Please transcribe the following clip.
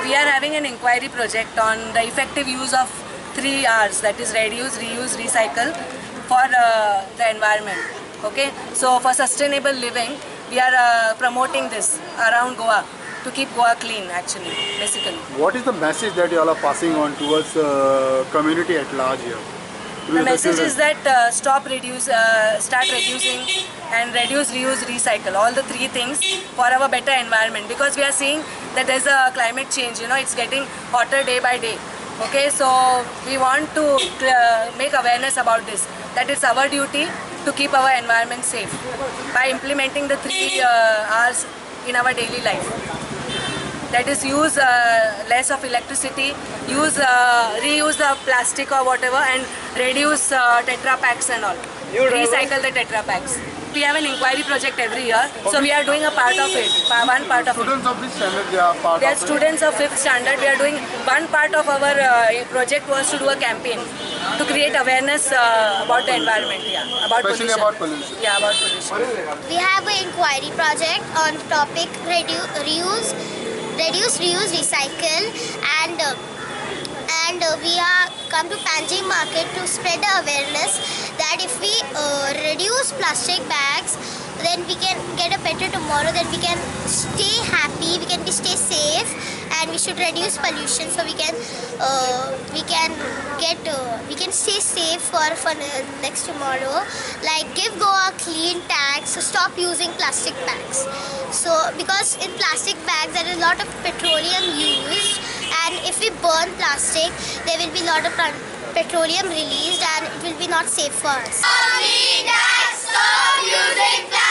we are having an inquiry project on the effective use of 3 R's, that is reduce, reuse, recycle for the environment. Okay, so for sustainable living, we are promoting this around Goa to keep Goa clean actually, basically. What is the message that you all are passing on towards community at large here? The message is that start reducing and reduce, reuse, recycle, all the 3 things for our better environment, because we are seeing that there's a climate change, it's getting hotter day by day. Okay, so we want to make awareness about this, that it's our duty to keep our environment safe by implementing the 3 R's in our daily life. That is, use less of electricity, reuse the plastic or whatever, and reduce Tetra packs and all. Recycle the Tetra packs. We have an inquiry project every year, so we are doing a part of it, one part of it. Students of which standard they are part They are of students of 5th standard. We are doing one part of our project was to do a campaign to create awareness about the environment, Especially about pollution. Yeah, about pollution. We have an inquiry project on the topic reduce, reuse, recycle, and we are come to Panjim market to spread the awareness that if we reduce plastic bags, then we can get a better tomorrow, then we can stay happy, we can stay safe, and we should reduce pollution so we can stay safe for next tomorrow. Like give Goa clean tax, so stop using plastic bags. So because in plastic bags there is a lot of petroleum used, and if we burn plastic there will be a lot of petroleum released and it will be not safe for us. Stop using plastic!